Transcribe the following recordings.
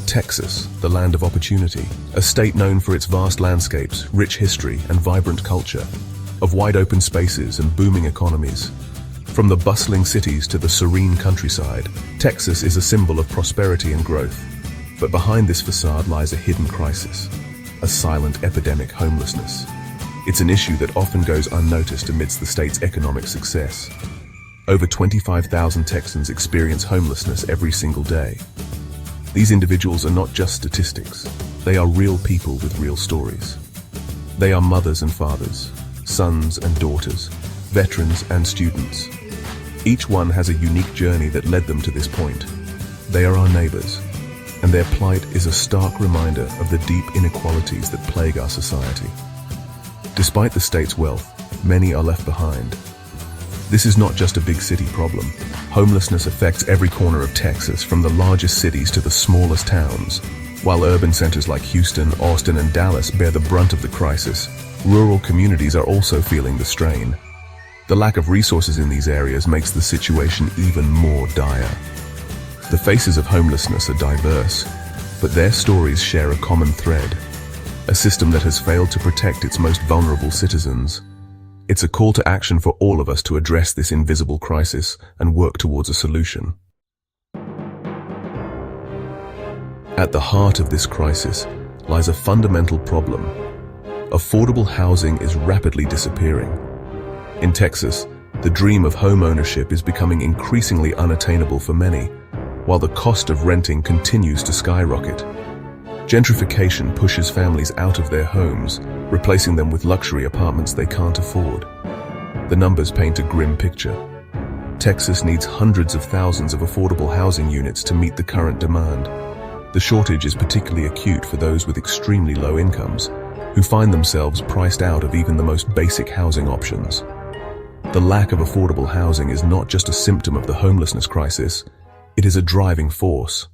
Texas, the land of opportunity, a state known for its vast landscapes, rich history, and vibrant culture, of wide-open spaces and booming economies. From the bustling cities to the serene countryside, Texas is a symbol of prosperity and growth. But behind this facade lies a hidden crisis, a silent epidemic: homelessness. It's an issue that often goes unnoticed amidst the state's economic success. Over 25,000 Texans experience homelessness every single day. These individuals are not just statistics. They are real people with real stories. They are mothers and fathers, sons and daughters, veterans and students. Each one has a unique journey that led them to this point. They are our neighbors, and their plight is a stark reminder of the deep inequalities that plague our society. Despite the state's wealth, many are left behind. This is not just a big city problem. Homelessness affects every corner of Texas, from the largest cities to the smallest towns. While urban centers like Houston, Austin, and Dallas bear the brunt of the crisis, rural communities are also feeling the strain. The lack of resources in these areas makes the situation even more dire. The faces of homelessness are diverse, but their stories share a common thread: a system that has failed to protect its most vulnerable citizens. It's a call to action for all of us to address this invisible crisis and work towards a solution. At the heart of this crisis lies a fundamental problem. Affordable housing is rapidly disappearing. In Texas, the dream of home ownership is becoming increasingly unattainable for many, while the cost of renting continues to skyrocket. Gentrification pushes families out of their homes, replacing them with luxury apartments they can't afford. The numbers paint a grim picture. Texas needs hundreds of thousands of affordable housing units to meet the current demand. The shortage is particularly acute for those with extremely low incomes, who find themselves priced out of even the most basic housing options. The lack of affordable housing is not just a symptom of the homelessness crisis, it is a driving force.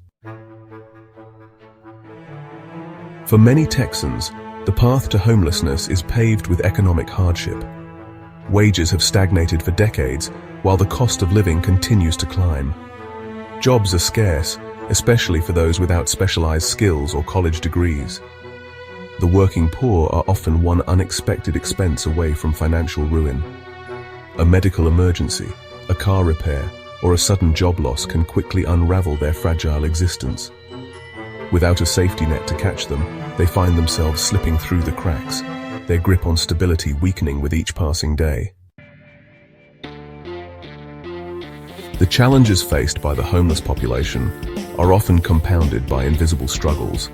For many Texans, the path to homelessness is paved with economic hardship. Wages have stagnated for decades, while the cost of living continues to climb. Jobs are scarce, especially for those without specialized skills or college degrees. The working poor are often one unexpected expense away from financial ruin. A medical emergency, a car repair, or a sudden job loss can quickly unravel their fragile existence. Without a safety net to catch them, they find themselves slipping through the cracks, their grip on stability weakening with each passing day. The challenges faced by the homeless population are often compounded by invisible struggles,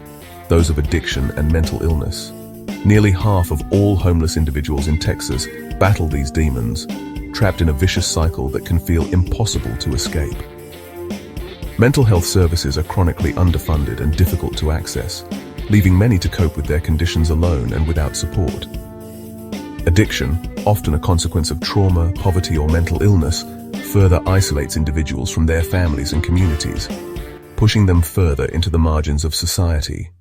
those of addiction and mental illness. Nearly half of all homeless individuals in Texas battle these demons, trapped in a vicious cycle that can feel impossible to escape. Mental health services are chronically underfunded and difficult to access, leaving many to cope with their conditions alone and without support. Addiction, often a consequence of trauma, poverty, or mental illness, further isolates individuals from their families and communities, pushing them further into the margins of society.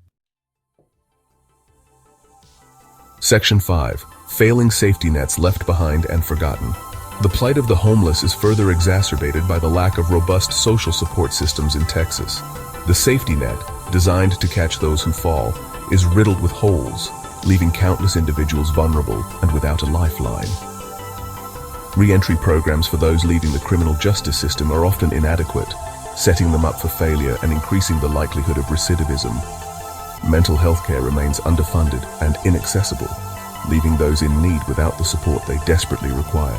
Section 5. Failing safety nets left behind and forgotten. The plight of the homeless is further exacerbated by the lack of robust social support systems in Texas. The safety net, designed to catch those who fall, is riddled with holes, leaving countless individuals vulnerable and without a lifeline. Re-entry programs for those leaving the criminal justice system are often inadequate, setting them up for failure and increasing the likelihood of recidivism. Mental health care remains underfunded and inaccessible, leaving those in need without the support they desperately require.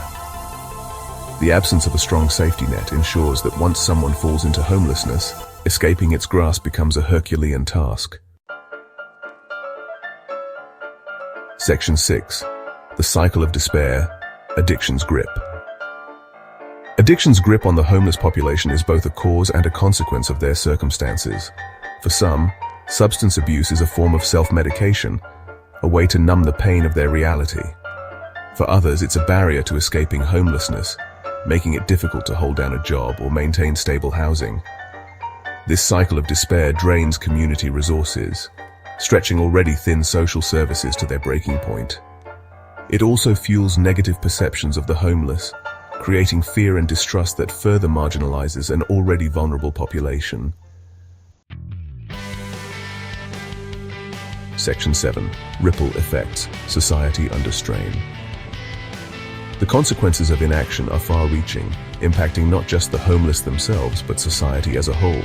The absence of a strong safety net ensures that once someone falls into homelessness, escaping its grasp becomes a Herculean task. Section 6. The cycle of despair, addiction's grip. Addiction's grip on the homeless population is both a cause and a consequence of their circumstances. For some, substance abuse is a form of self-medication, a way to numb the pain of their reality. For others, it's a barrier to escaping homelessness, making it difficult to hold down a job or maintain stable housing. This cycle of despair drains community resources, stretching already thin social services to their breaking point. It also fuels negative perceptions of the homeless, creating fear and distrust that further marginalizes an already vulnerable population. Section 7. Ripple effects. Society under strain. The consequences of inaction are far-reaching, impacting not just the homeless themselves, but society as a whole.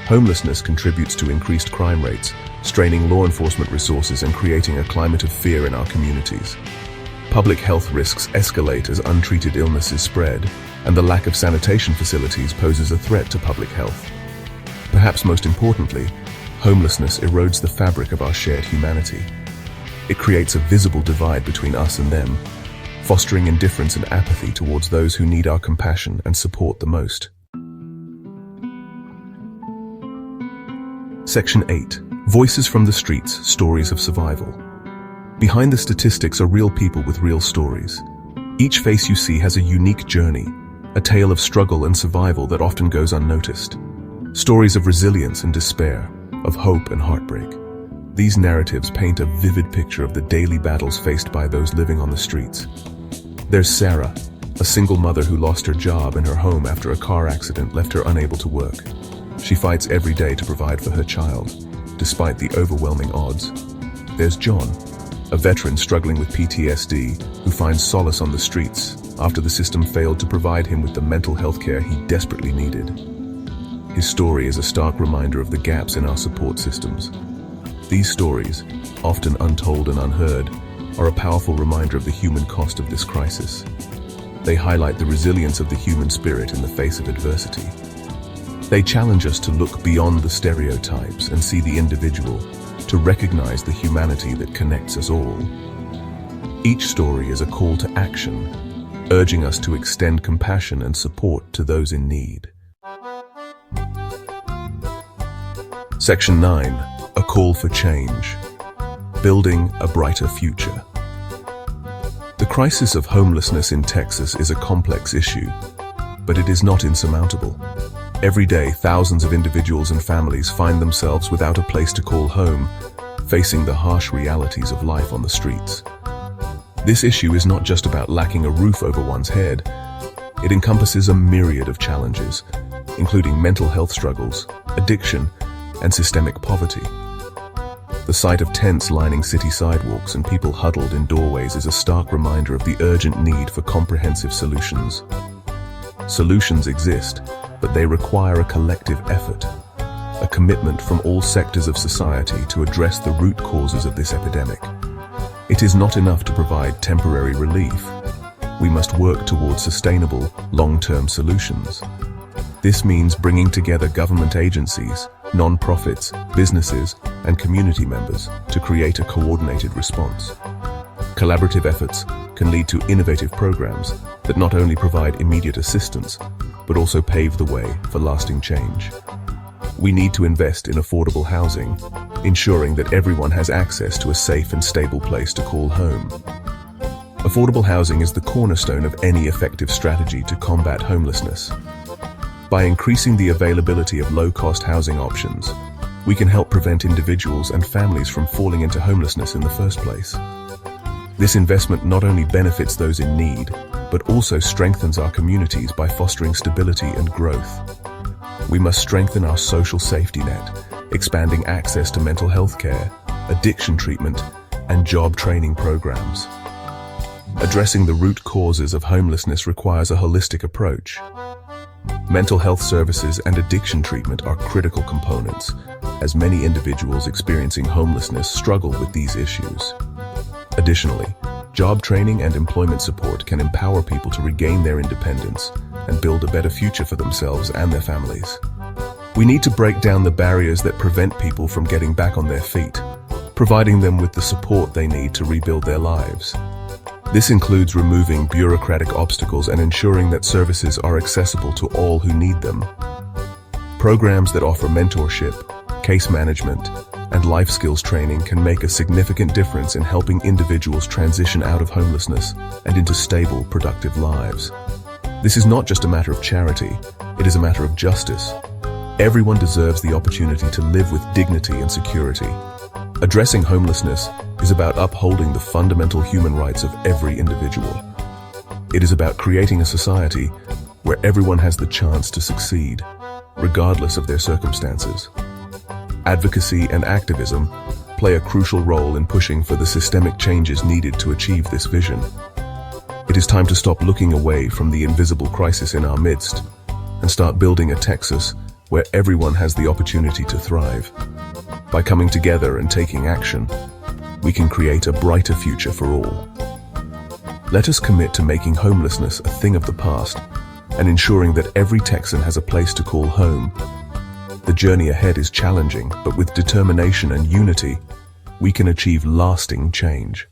Homelessness contributes to increased crime rates, straining law enforcement resources and creating a climate of fear in our communities. Public health risks escalate as untreated illnesses spread, and the lack of sanitation facilities poses a threat to public health. Perhaps most importantly, homelessness erodes the fabric of our shared humanity. It creates a visible divide between us and them, fostering indifference and apathy towards those who need our compassion and support the most. Section 8. Voices from the streets, stories of survival. Behind the statistics are real people with real stories. Each face you see has a unique journey, a tale of struggle and survival that often goes unnoticed. Stories of resilience and despair, of hope and heartbreak. These narratives paint a vivid picture of the daily battles faced by those living on the streets. There's Sarah, a single mother who lost her job and her home after a car accident left her unable to work. She fights every day to provide for her child, despite the overwhelming odds. There's John, a veteran struggling with PTSD who finds solace on the streets after the system failed to provide him with the mental health care he desperately needed. His story is a stark reminder of the gaps in our support systems. These stories, often untold and unheard, are a powerful reminder of the human cost of this crisis. They highlight the resilience of the human spirit in the face of adversity. They challenge us to look beyond the stereotypes and see the individual, to recognize the humanity that connects us all. Each story is a call to action, urging us to extend compassion and support to those in need. Section 9. A call for change. Building a brighter future. The crisis of homelessness in Texas is a complex issue, but it is not insurmountable. Every day, thousands of individuals and families find themselves without a place to call home, facing the harsh realities of life on the streets. This issue is not just about lacking a roof over one's head. It encompasses a myriad of challenges, including mental health struggles, addiction, and systemic poverty. The sight of tents lining city sidewalks and people huddled in doorways is a stark reminder of the urgent need for comprehensive solutions. Solutions exist, but they require a collective effort, a commitment from all sectors of society to address the root causes of this epidemic. It is not enough to provide temporary relief. We must work towards sustainable, long-term solutions. This means bringing together government agencies, non-profits, businesses, and community members to create a coordinated response. Collaborative efforts can lead to innovative programs that not only provide immediate assistance, but also pave the way for lasting change. We need to invest in affordable housing, ensuring that everyone has access to a safe and stable place to call home. Affordable housing is the cornerstone of any effective strategy to combat homelessness. By increasing the availability of low-cost housing options, we can help prevent individuals and families from falling into homelessness in the first place. This investment not only benefits those in need, but also strengthens our communities by fostering stability and growth. We must strengthen our social safety net, expanding access to mental health care, addiction treatment, and job training programs. Addressing the root causes of homelessness requires a holistic approach. Mental health services and addiction treatment are critical components, as many individuals experiencing homelessness struggle with these issues. Additionally, job training and employment support can empower people to regain their independence and build a better future for themselves and their families. We need to break down the barriers that prevent people from getting back on their feet, providing them with the support they need to rebuild their lives. This includes removing bureaucratic obstacles and ensuring that services are accessible to all who need them. Programs that offer mentorship, case management, and life skills training can make a significant difference in helping individuals transition out of homelessness and into stable, productive lives. This is not just a matter of charity, it is a matter of justice. Everyone deserves the opportunity to live with dignity and security. Addressing homelessness is about upholding the fundamental human rights of every individual. It is about creating a society where everyone has the chance to succeed, regardless of their circumstances. Advocacy and activism play a crucial role in pushing for the systemic changes needed to achieve this vision. It is time to stop looking away from the invisible crisis in our midst and start building a Texas where everyone has the opportunity to thrive. By coming together and taking action, we can create a brighter future for all. Let us commit to making homelessness a thing of the past and ensuring that every Texan has a place to call home. The journey ahead is challenging, but with determination and unity, we can achieve lasting change.